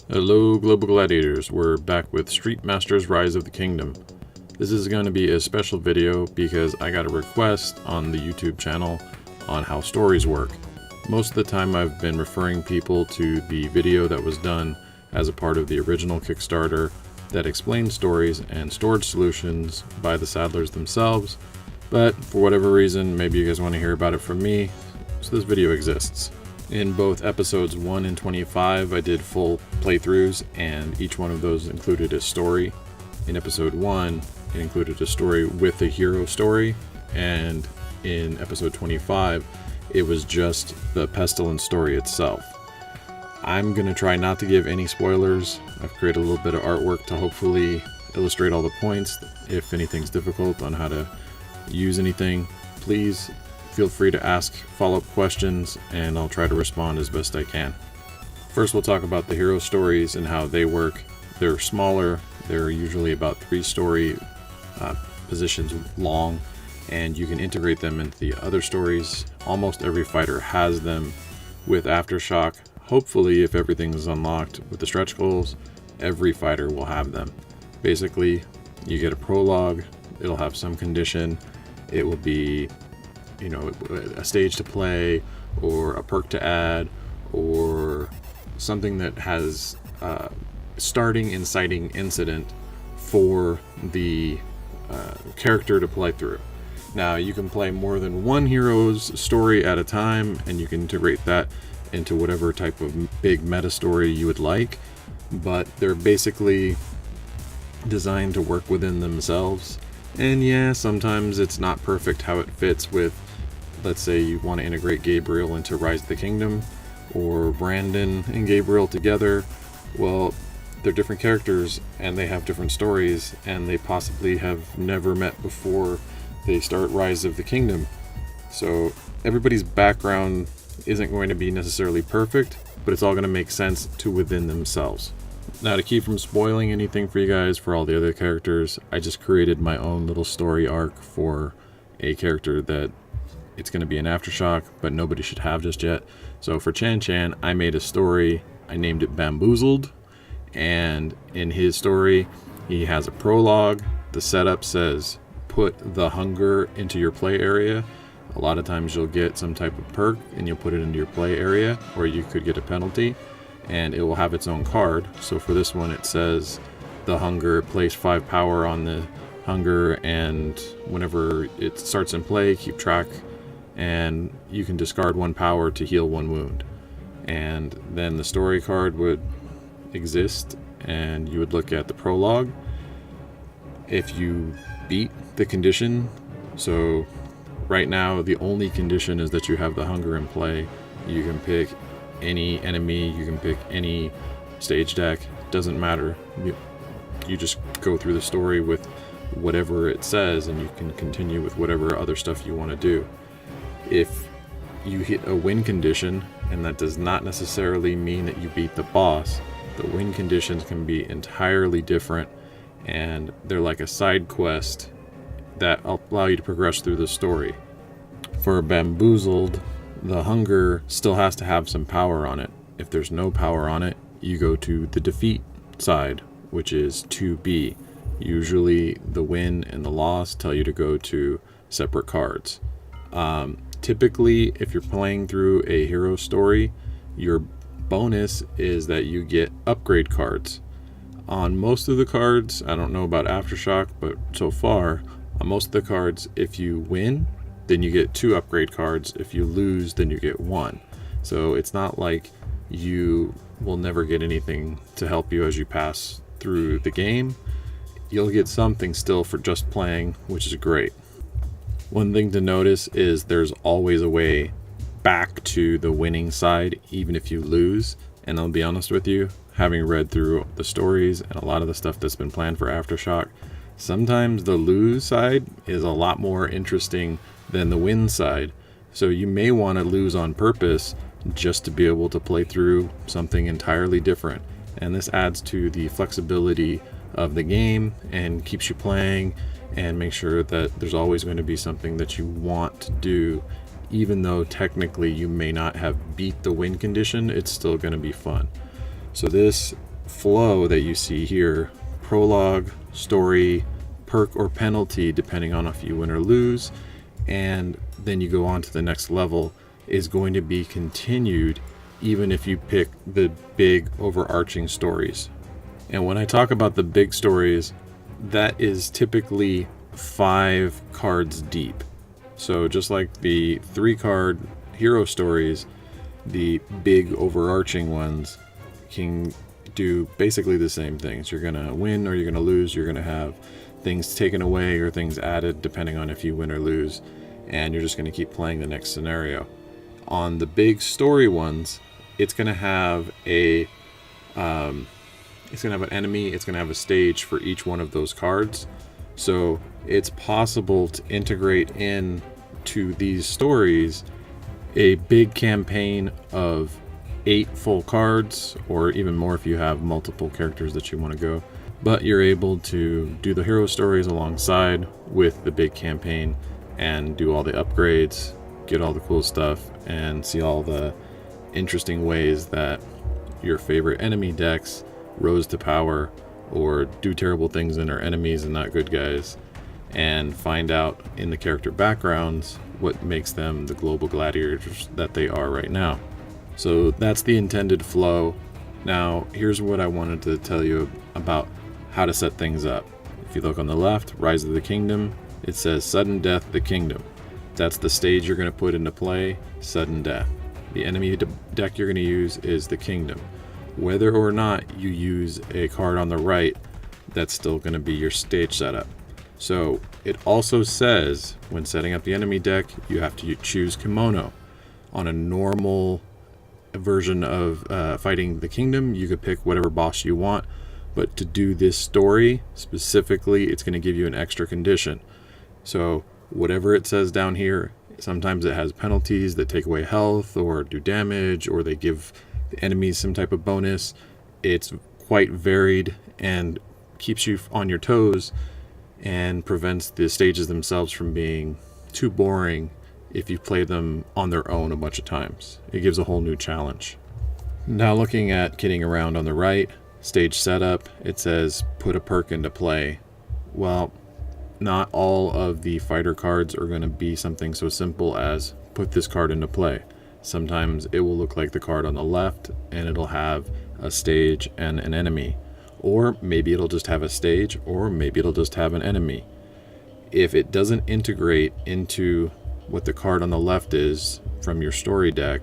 Hello Global Gladiators, we're back with Street Masters Rise of the Kingdom. This is going to be a special video because I got a request on the YouTube channel on how stories work. Most of the time I've been referring people to the video that was done as a part of the original Kickstarter that explained stories and storage solutions by the Saddlers themselves, but for whatever reason, maybe you guys want to hear about it from me, so this video exists. In both episodes 1 and 25, I did full playthroughs, and each one of those included a story. In episode 1, it included a story with a hero story, and in episode 25, it was just the Pestilence story itself. I'm going to try not to give any spoilers. I've created a little bit of artwork to hopefully illustrate all the points. If anything's difficult on how to use anything, please feel free to ask follow-up questions and I'll try to respond as best I can. First, we'll talk about the hero stories and how they work. They're smaller, they're usually about 3-story positions long, and you can integrate them into the other stories. Almost every fighter has them with Aftershock. Hopefully, if everything is unlocked with the stretch goals, every fighter will have them. Basically, you get a prologue, it'll have some condition, it will be a stage to play, or a perk to add, or something that has starting inciting incident for the character to play through. Now, you can play more than one hero's story at a time, and you can integrate that into whatever type of big meta story you would like, but they're basically designed to work within themselves. And yeah, sometimes it's not perfect how it fits with, let's say you want to integrate Gabriel into Rise of the Kingdom, or Brandon and Gabriel together. Well, they're different characters and they have different stories, and they possibly have never met before they start Rise of the Kingdom. So everybody's background isn't going to be necessarily perfect, but it's all going to make sense to within themselves. Now, to keep from spoiling anything for you guys for all the other characters, I just created my own little story arc for a character that it's going to be an Aftershock, but nobody should have just yet. So for Chan Chan, I made a story. I named it Bamboozled, and in his story, he has a prologue. The setup says, put the hunger into your play area. A lot of times you'll get some type of perk and you'll put it into your play area, or you could get a penalty, and it will have its own card. So for this one, it says the hunger, place 5 power on the hunger, and whenever it starts in play, keep track, and you can discard 1 power to heal 1 wound. And then the story card would exist, and you would look at the prologue. If you beat the condition, so right now the only condition is that you have the hunger in play. You can pick any enemy, you can pick any stage deck, doesn't matter. You just go through the story with whatever it says, and you can continue with whatever other stuff you want to do. If you hit a win condition, and that does not necessarily mean that you beat the boss, the win conditions can be entirely different, and they're like a side quest that allow you to progress through the story. For Bamboozled, the hunger still has to have some power on it. If there's no power on it, you go to the defeat side, which is 2B. Usually the win and the loss tell you to go to separate cards. Typically, if you're playing through a hero story, your bonus is that you get upgrade cards. On most of the cards, I don't know about Aftershock, but so far, on most of the cards, if you win, then you get 2 upgrade cards. If you lose, then you get 1. So it's not like you will never get anything to help you as you pass through the game. You'll get something still for just playing, which is great. One thing to notice is there's always a way back to the winning side, even if you lose. And I'll be honest with you, having read through the stories and a lot of the stuff that's been planned for Aftershock, sometimes the lose side is a lot more interesting than the win side. So you may want to lose on purpose just to be able to play through something entirely different. And this adds to the flexibility of the game and keeps you playing, and make sure that there's always going to be something that you want to do. Even though technically you may not have beat the win condition, it's still going to be fun. So this flow that you see here, prologue, story, perk or penalty depending on if you win or lose, and then you go on to the next level, is going to be continued even if you pick the big overarching stories. And when I talk about the big stories, that is typically 5 cards deep. So just like the 3-card hero stories, the big overarching ones can do basically the same things. You're going to win or you're going to lose. You're going to have things taken away or things added depending on if you win or lose. And you're just going to keep playing the next scenario. On the big story ones, it's going to have an enemy. It's going to have a stage for each one of those cards. So it's possible to integrate in to these stories a big campaign of 8 full cards, or even more if you have multiple characters that you want to go. But you're able to do the hero stories alongside with the big campaign and do all the upgrades, get all the cool stuff, and see all the interesting ways that your favorite enemy decks rose to power or do terrible things in our enemies and not good guys, and find out in the character backgrounds what makes them the global gladiators that they are right now. So that's the intended flow. Now here's what I wanted to tell you about how to set things up. If you look on the left, Rise of the Kingdom, it says Sudden Death the Kingdom. That's the stage you're going to put into play, Sudden Death. The enemy deck you're going to use is the Kingdom. Whether or not you use a card on the right, that's still going to be your stage setup. So it also says when setting up the enemy deck, you have to choose Kimono. On a normal version of fighting the Kingdom, you could pick whatever boss you want, but to do this story specifically, it's going to give you an extra condition. So whatever it says down here, sometimes it has penalties that take away health or do damage, or they give the enemies some type of bonus. It's quite varied and keeps you on your toes and prevents the stages themselves from being too boring if you play them on their own a bunch of times. It gives a whole new challenge. Now looking at kitting around on the right, stage setup, it says put a perk into play. Well, not all of the fighter cards are going to be something so simple as put this card into play. Sometimes it will look like the card on the left and it'll have a stage and an enemy. Or maybe it'll just have a stage, or maybe it'll just have an enemy. If it doesn't integrate into what the card on the left is from your story deck,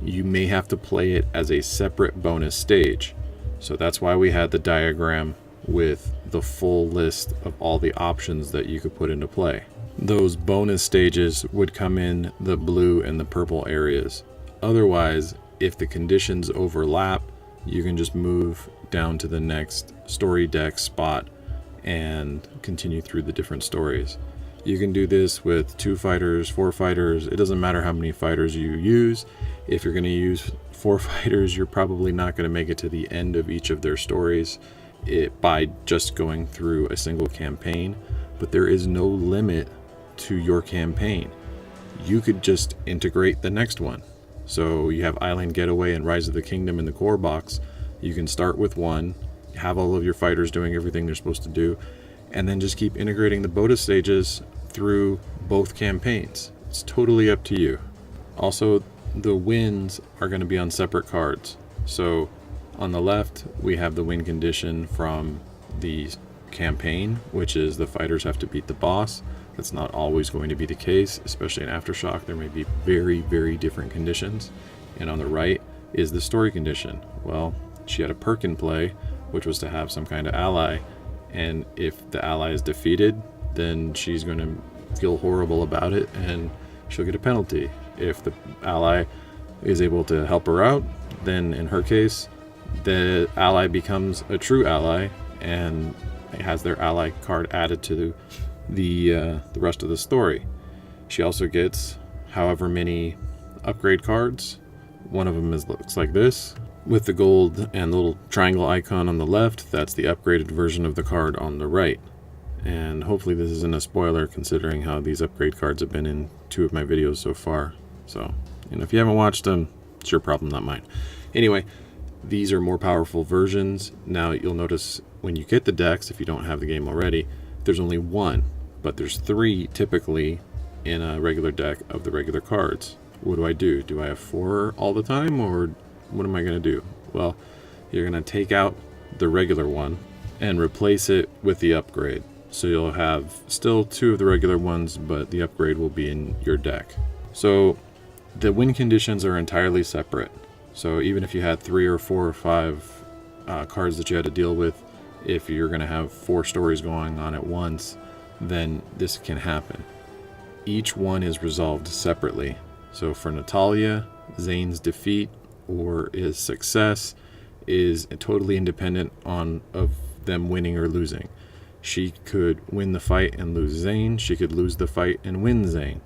you may have to play it as a separate bonus stage. So that's why we had the diagram with the full list of all the options that you could put into play. Those bonus stages would come in the blue and the purple areas. Otherwise, if the conditions overlap, you can just move down to the next story deck spot and continue through the different stories. You can do this with 2 fighters, 4 fighters. It doesn't matter how many fighters you use. If you're going to use 4 fighters, you're probably not going to make it to the end of each of their stories by just going through a single campaign. But there is no limit to your campaign. You could just integrate the next one. So you have Island Getaway and Rise of the Kingdom in the core box. You can start with one, have all of your fighters doing everything they're supposed to do, and then just keep integrating the bonus stages through both campaigns. It's totally up to you. Also, the wins are going to be on separate cards. So on the left, we have the win condition from the campaign, which is the fighters have to beat the boss. That's not always going to be the case, especially in Aftershock. There may be very, very different conditions. And on the right is the story condition. Well, she had a perk in play, which was to have some kind of ally. And if the ally is defeated, then she's going to feel horrible about it and she'll get a penalty. If the ally is able to help her out, then in her case, the ally becomes a true ally and has their ally card added to the rest of the story. She also gets however many upgrade cards. One of them looks like this with the gold and little triangle icon on the left. That's the upgraded version of the card on the right. And hopefully this isn't a spoiler considering how these upgrade cards have been in 2 of my videos so far. So, if you haven't watched them, it's your problem, not mine. Anyway, These are more powerful versions. Now you'll notice when you get the decks, if you don't have the game already, there's only one, but there's 3 typically in a regular deck of the regular cards. What do? Do I have 4 all the time, or what am I going to do? Well, you're going to take out the regular one and replace it with the upgrade. So you'll have still 2 of the regular ones, but the upgrade will be in your deck. So the win conditions are entirely separate. So even if you had 3 or 4 or 5 cards that you had to deal with, if you're going to have 4 stories going on at once, then this can happen. Each one is resolved separately. So for Natalia, Zane's defeat or his success is totally independent of them winning or losing. She could win the fight and lose Zane. She could lose the fight and win Zane.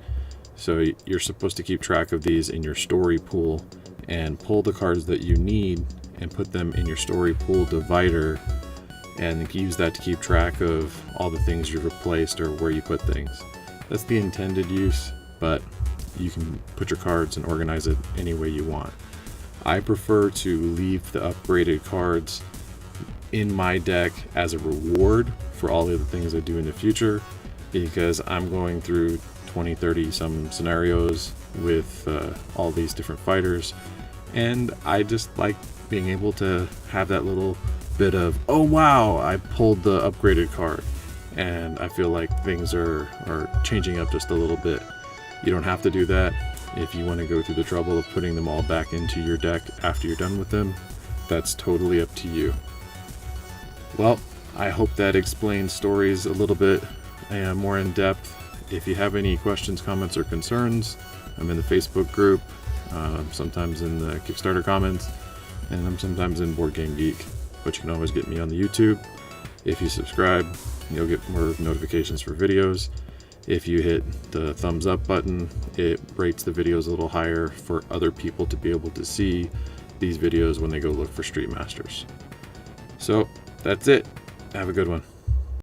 So you're supposed to keep track of these in your story pool and pull the cards that you need and put them in your story pool divider, and use that to keep track of all the things you've replaced or where you put things. That's the intended use, but you can put your cards and organize it any way you want. I prefer to leave the upgraded cards in my deck as a reward for all the other things I do in the future, because I'm going through 20, 30 some scenarios with all these different fighters, and I just like being able to have that little bit of, oh wow, I pulled the upgraded card, and I feel like things are changing up just a little bit. You don't have to do that. If you want to go through the trouble of putting them all back into your deck after you're done with them, that's totally up to you. Well, I hope that explains stories a little bit more in depth. If you have any questions, comments, or concerns, I'm in the Facebook group, sometimes in the Kickstarter comments, and I'm sometimes in Board Game Geek, but you can always get me on the YouTube. If you subscribe, you'll get more notifications for videos. If you hit the thumbs up button, it rates the videos a little higher for other people to be able to see these videos when they go look for Street Masters. So that's it. Have a good one.